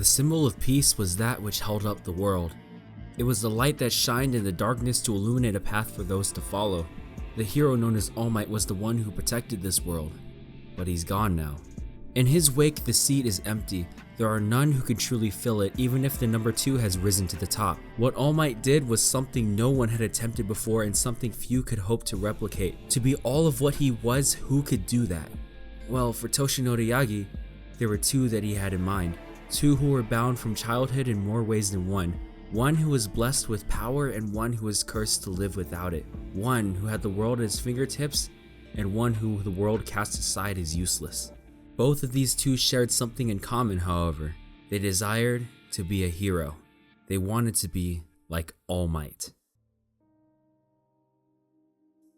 The symbol of peace was that which held up the world. It was the light that shined in the darkness to illuminate a path for those to follow. The hero known as All Might was the one who protected this world, but he's gone now. In his wake, the seat is empty. There are none who can truly fill it, even if the number 2 has risen to the top. What All Might did was something no one had attempted before and something few could hope to replicate. To be all of what he was, who could do that? Well, for Toshinori Yagi, there were 2 that he had in mind. 2 who were bound from childhood in more ways than one. One who was blessed with power and one who was cursed to live without it. One who had the world at his fingertips and one who the world cast aside as useless. Both of these 2 shared something in common, however. They desired to be a hero. They wanted to be like All Might.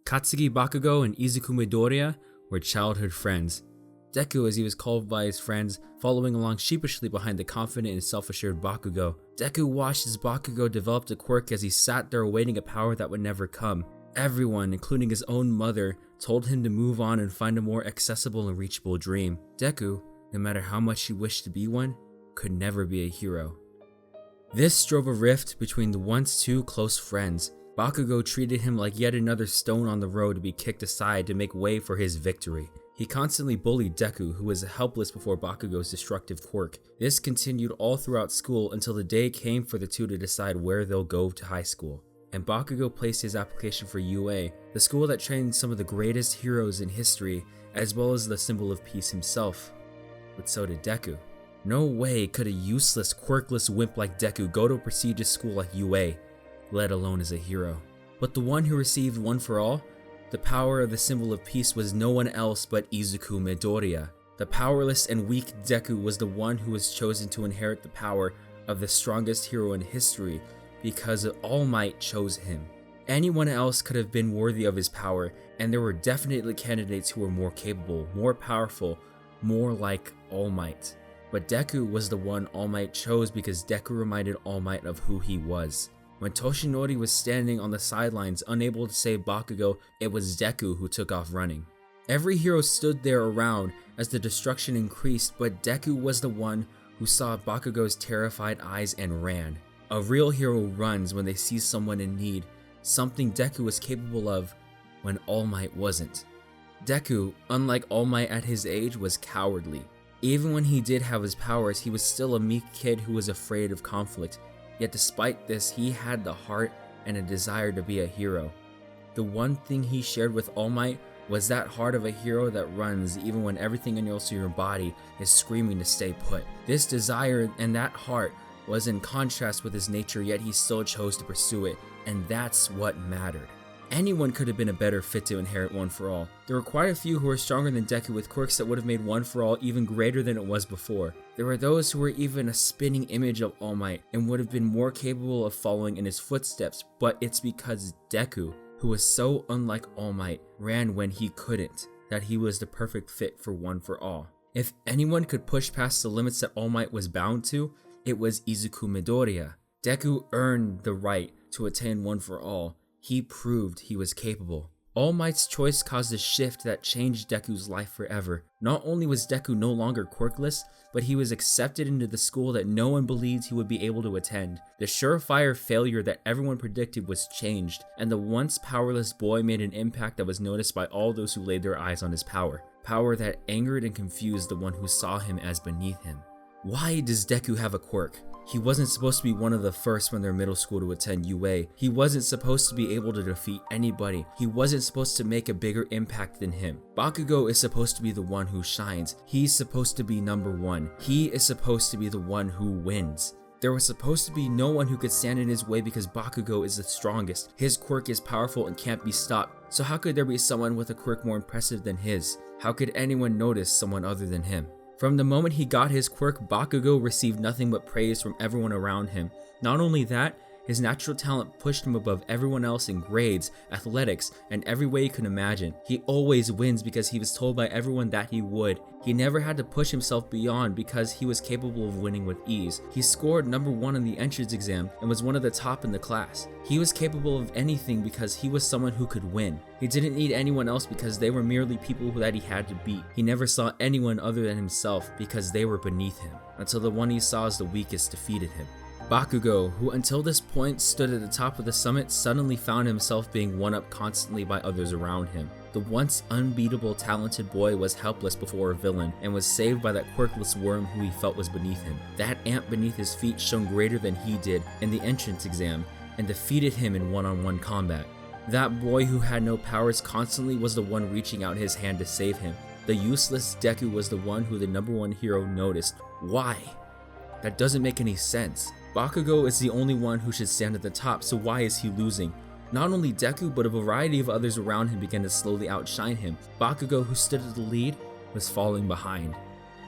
Katsuki Bakugou and Izuku Midoriya were childhood friends. Deku, as he was called by his friends, following along sheepishly behind the confident and self-assured Bakugou. Deku watched as Bakugou developed a quirk as he sat there awaiting a power that would never come. Everyone, including his own mother, told him to move on and find a more accessible and reachable dream. Deku, no matter how much he wished to be one, could never be a hero. This drove a rift between the once 2 close friends. Bakugou treated him like yet another stone on the road to be kicked aside to make way for his victory. He constantly bullied Deku, who was helpless before Bakugou's destructive quirk. This continued all throughout school until the day came for the 2 to decide where they'll go to high school. And Bakugou placed his application for UA, the school that trained some of the greatest heroes in history, as well as the symbol of peace himself. But so did Deku. No way could a useless, quirkless wimp like Deku go to a prestigious school like UA, let alone as a hero. But the one who received One for All, the power of the symbol of peace, was no one else but Izuku Midoriya. The powerless and weak Deku was the one who was chosen to inherit the power of the strongest hero in history because All Might chose him. Anyone else could have been worthy of his power, and there were definitely candidates who were more capable, more powerful, more like All Might. But Deku was the one All Might chose because Deku reminded All Might of who he was. When Toshinori was standing on the sidelines unable to save Bakugou, it was Deku who took off running. Every hero stood there around as the destruction increased, but Deku was the one who saw Bakugou's terrified eyes and ran. A real hero runs when they see someone in need, something Deku was capable of when All Might wasn't. Deku, unlike All Might at his age, was cowardly. Even when he did have his powers, he was still a meek kid who was afraid of conflict. Yet despite this, he had the heart and a desire to be a hero. The one thing he shared with All Might was that heart of a hero that runs even when everything else in your body is screaming to stay put. This desire and that heart was in contrast with his nature, yet he still chose to pursue it, and that's what mattered. Anyone could have been a better fit to inherit One for All. There were quite a few who were stronger than Deku with quirks that would have made One for All even greater than it was before. There were those who were even a spinning image of All Might and would have been more capable of following in his footsteps, but it's because Deku, who was so unlike All Might, ran when he couldn't, that he was the perfect fit for One for All. If anyone could push past the limits that All Might was bound to, it was Izuku Midoriya. Deku earned the right to attain One for All. He proved he was capable. All Might's choice caused a shift that changed Deku's life forever. Not only was Deku no longer quirkless, but he was accepted into the school that no one believed he would be able to attend. The surefire failure that everyone predicted was changed, and the once powerless boy made an impact that was noticed by all those who laid their eyes on his power. Power that angered and confused the one who saw him as beneath him. Why does Deku have a quirk? He wasn't supposed to be one of the first from their middle school to attend UA. He wasn't supposed to be able to defeat anybody. He wasn't supposed to make a bigger impact than him. Bakugou is supposed to be the one who shines. He's supposed to be number 1. He is supposed to be the one who wins. There was supposed to be no one who could stand in his way because Bakugou is the strongest. His quirk is powerful and can't be stopped. So how could there be someone with a quirk more impressive than his? How could anyone notice someone other than him? From the moment he got his quirk, Bakugou received nothing but praise from everyone around him. Not only that, His natural talent pushed him above everyone else in grades, athletics, and every way you can imagine. He always wins because he was told by everyone that he would. He never had to push himself beyond because he was capable of winning with ease. He scored number 1 on the entrance exam and was one of the top in the class. He was capable of anything because he was someone who could win. He didn't need anyone else because they were merely people that he had to beat. He never saw anyone other than himself because they were beneath him, until the one he saw as the weakest defeated him. Bakugou, who until this point stood at the top of the summit, suddenly found himself being one-up constantly by others around him. The once unbeatable talented boy was helpless before a villain and was saved by that quirkless worm who he felt was beneath him. That ant beneath his feet shone greater than he did in the entrance exam and defeated him in one-on-one combat. That boy who had no powers constantly was the one reaching out his hand to save him. The useless Deku was the one who the number 1 hero noticed. Why? That doesn't make any sense. Bakugou is the only one who should stand at the top, so why is he losing? Not only Deku, but a variety of others around him began to slowly outshine him. Bakugou, who stood at the lead, was falling behind.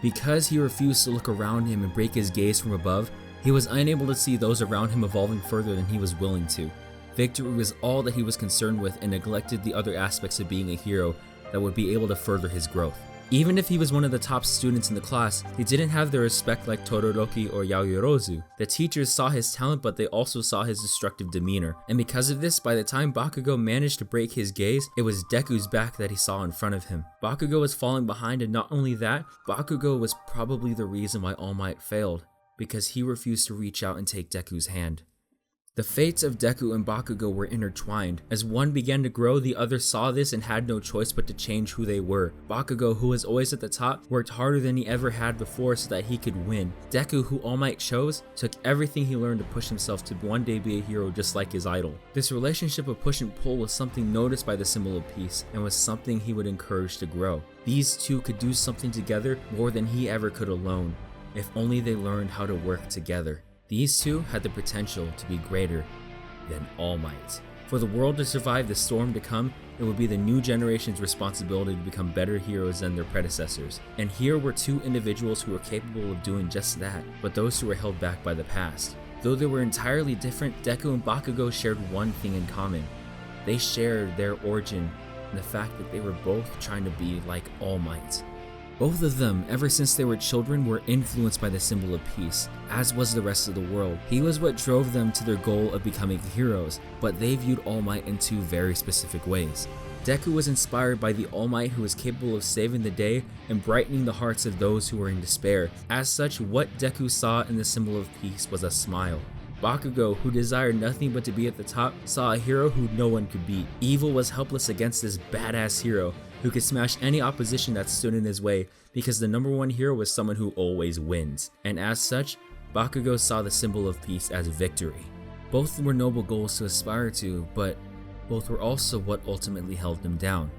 Because he refused to look around him and break his gaze from above, he was unable to see those around him evolving further than he was willing to. Victory was all that he was concerned with and neglected the other aspects of being a hero that would be able to further his growth. Even if he was one of the top students in the class, he didn't have the respect like Todoroki or Yaoyorozu. The teachers saw his talent, but they also saw his destructive demeanor. And because of this, by the time Bakugou managed to break his gaze, it was Deku's back that he saw in front of him. Bakugou was falling behind, and not only that, Bakugou was probably the reason why All Might failed, because he refused to reach out and take Deku's hand. The fates of Deku and Bakugou were intertwined. As one began to grow, the other saw this and had no choice but to change who they were. Bakugou, who was always at the top, worked harder than he ever had before so that he could win. Deku, who All Might chose, took everything he learned to push himself to one day be a hero just like his idol. This relationship of push and pull was something noticed by the symbol of peace and was something he would encourage to grow. These two could do something together more than he ever could alone, if only they learned how to work together. These two had the potential to be greater than All Might. For the world to survive the storm to come, it would be the new generation's responsibility to become better heroes than their predecessors. And here were two individuals who were capable of doing just that, but those who were held back by the past. Though they were entirely different, Deku and Bakugou shared one thing in common. They shared their origin and the fact that they were both trying to be like All Might. Both of them, ever since they were children, were influenced by the symbol of peace, as was the rest of the world. He was what drove them to their goal of becoming heroes, but they viewed All Might in two very specific ways. Deku was inspired by the All Might who was capable of saving the day and brightening the hearts of those who were in despair. As such, what Deku saw in the symbol of peace was a smile. Bakugou, who desired nothing but to be at the top, saw a hero who no one could beat. Evil was helpless against this badass hero who could smash any opposition that stood in his way because the number 1 hero was someone who always wins. And as such, Bakugou saw the symbol of peace as victory. Both were noble goals to aspire to, but both were also what ultimately held them down.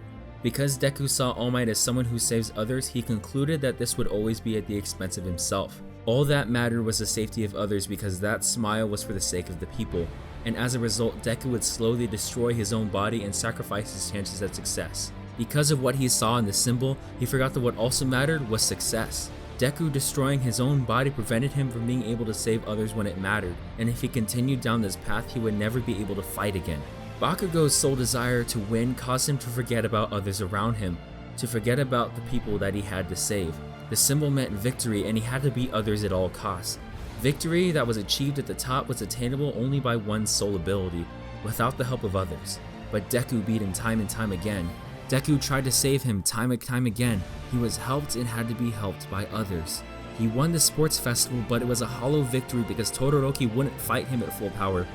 Because Deku saw All Might as someone who saves others, he concluded that this would always be at the expense of himself. All that mattered was the safety of others because that smile was for the sake of the people, and as a result, Deku would slowly destroy his own body and sacrifice his chances at success. Because of what he saw in the symbol, he forgot that what also mattered was success. Deku destroying his own body prevented him from being able to save others when it mattered, and if he continued down this path, he would never be able to fight again. Bakugou's sole desire to win caused him to forget about others around him, to forget about the people that he had to save. The symbol meant victory, and he had to beat others at all costs. Victory that was achieved at the top was attainable only by one's sole ability, without the help of others. But Deku beat him time and time again. Deku tried to save him time and time again. He was helped and had to be helped by others. He won the sports festival, but it was a hollow victory because Todoroki wouldn't fight him at full power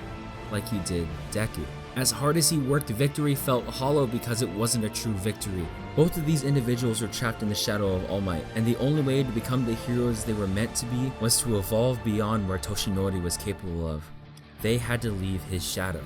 like he did Deku. As hard as he worked, victory felt hollow because it wasn't a true victory. Both of these individuals were trapped in the shadow of All Might, and the only way to become the heroes they were meant to be was to evolve beyond where Toshinori was capable of. They had to leave his shadow.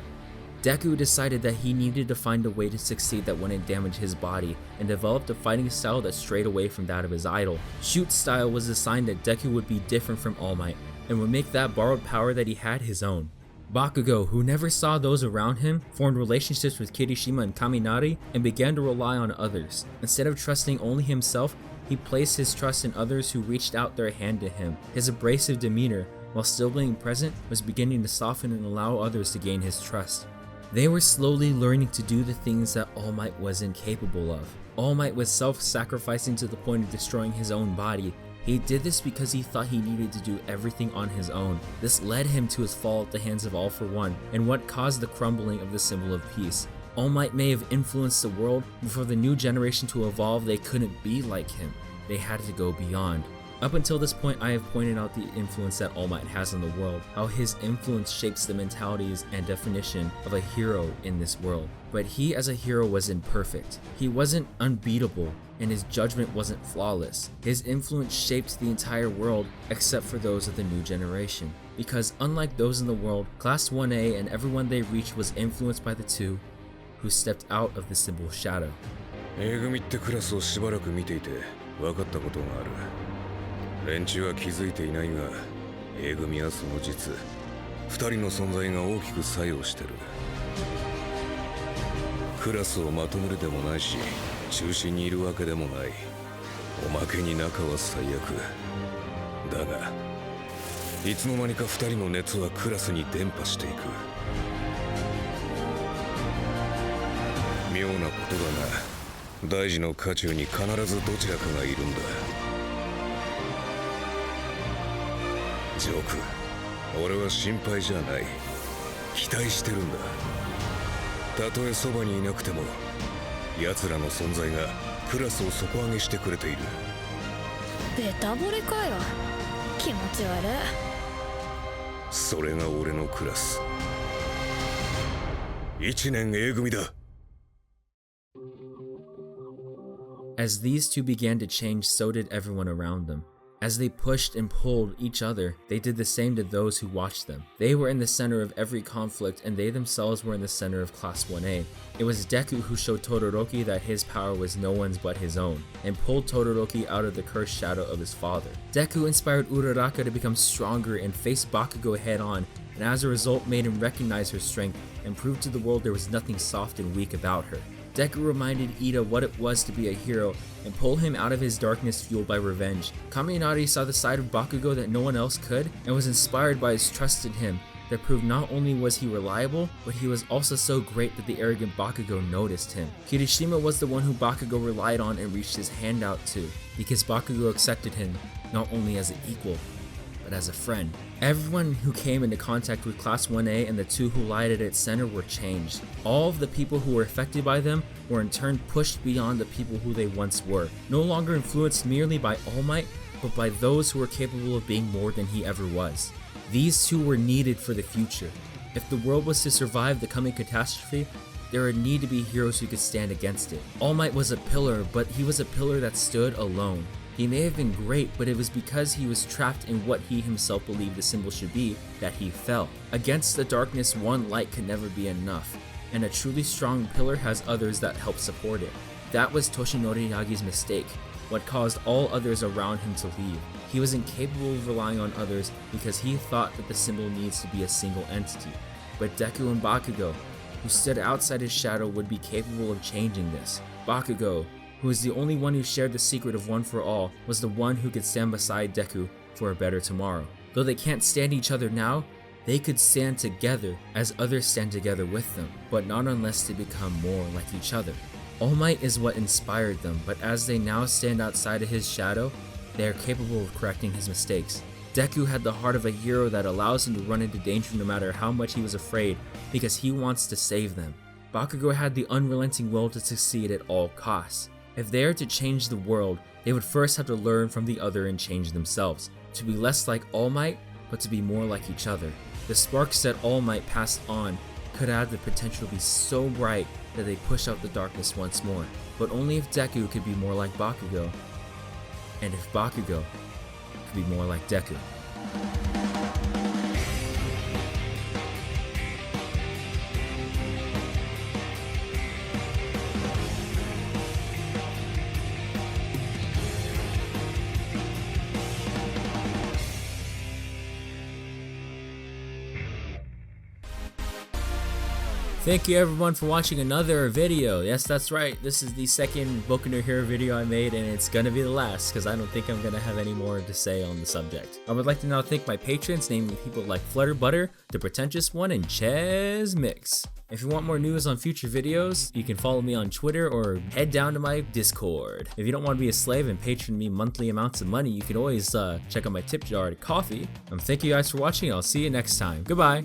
Deku decided that he needed to find a way to succeed that wouldn't damage his body, and developed a fighting style that strayed away from that of his idol. Shoot style was a sign that Deku would be different from All Might, and would make that borrowed power that he had his own. Bakugou, who never saw those around him, formed relationships with Kirishima and Kaminari and began to rely on others. Instead of trusting only himself, he placed his trust in others who reached out their hand to him. His abrasive demeanor while still being present, was beginning to soften and allow others to gain his trust. They were slowly learning to do the things that All Might wasn't capable of. All Might was self-sacrificing to the point of destroying his own body. He did this because he thought he needed to do everything on his own. This led him to his fall at the hands of All for One, and what caused the crumbling of the symbol of peace. All Might may have influenced the world, but for the new generation to evolve, they couldn't be like him. They had to go beyond. Up until this point, I have pointed out the influence that All Might has on the world, how his influence shapes the mentalities and definition of a hero in this world. But he as a hero wasn't perfect. He wasn't unbeatable, and his judgment wasn't flawless. His influence shaped the entire world except for those of the new generation. Because unlike those in the world, Class 1A and everyone they reached was influenced by the two who stepped out of the symbol shadow. A組ってクラスをしばらく見ていて分かったことがある。連中は気づいていないが、A組はその実、2人の存在が大きく作用してる。クラスをまとめるでもないし、中心にいるわけでもない。おまけに仲は最悪。だが、いつの間にか2人の熱はクラスに伝播していく。妙なことだが、大事の渦中に必ずどちらかがいるんだ。ジョーク、俺は心配じゃない。期待してるんだ。たとえそばにいなくても、奴らの存在がクラスを底上げしてくれている。ベタ惚れかよ。気持ち悪い。それが俺のクラス。1年 A 組だ。As these two began to change, so did everyone around them. As they pushed and pulled each other, they did the same to those who watched them. They were in the center of every conflict, and they themselves were in the center of Class 1A. It was Deku who showed Todoroki that his power was no one's but his own, and pulled Todoroki out of the cursed shadow of his father. Deku inspired Uraraka to become stronger and face Bakugo head-on, and as a result made him recognize her strength and prove to the world there was nothing soft and weak about her. Deku reminded Ida what it was to be a hero and pulled him out of his darkness fueled by revenge. Kaminari saw the side of Bakugo that no one else could and was inspired by his trust in him that proved not only was he reliable, but he was also so great that the arrogant Bakugo noticed him. Kirishima was the one who Bakugo relied on and reached his hand out to, because Bakugo accepted him not only as an equal, but as a friend. Everyone who came into contact with Class 1A and the two who lied at its center were changed. All of the people who were affected by them were in turn pushed beyond the people who they once were, no longer influenced merely by All Might, but by those who were capable of being more than he ever was. These two were needed for the future. If the world was to survive the coming catastrophe, there would need to be heroes who could stand against it. All Might was a pillar, but he was a pillar that stood alone. He may have been great, but it was because he was trapped in what he himself believed the symbol should be that he fell. Against the darkness, one light could never be enough, and a truly strong pillar has others that help support it. That was Toshinori Yagi's mistake, what caused all others around him to leave. He was incapable of relying on others because he thought that the symbol needs to be a single entity. But Deku and Bakugo, who stood outside his shadow, would be capable of changing this. Bakugo, who is the only one who shared the secret of One for All, was the one who could stand beside Deku for a better tomorrow. Though they can't stand each other now, they could stand together as others stand together with them, but not unless they become more like each other. All Might is what inspired them, but as they now stand outside of his shadow, they are capable of correcting his mistakes. Deku had the heart of a hero that allows him to run into danger no matter how much he was afraid, because he wants to save them. Bakugo had the unrelenting will to succeed at all costs. If they are to change the world, they would first have to learn from the other and change themselves, to be less like All Might, but to be more like each other. The sparks that All Might passed on could have the potential to be so bright that they push out the darkness once more, but only if Deku could be more like Bakugo, and if Bakugo could be more like Deku. Thank you everyone for watching another video. Yes, that's right. This is the second Boku no Hero video I made, and it's gonna be the last because I don't think I'm gonna have any more to say on the subject. I would like to now thank my patrons, namely people like Flutter Butter, The Pretentious One, and Ches Mix. If you want more news on future videos, you can follow me on Twitter or head down to my Discord. If you don't want to be a slave and patron me monthly amounts of money, you can always check out my tip jar at Coffee. Thank you guys for watching. I'll see you next time. Goodbye.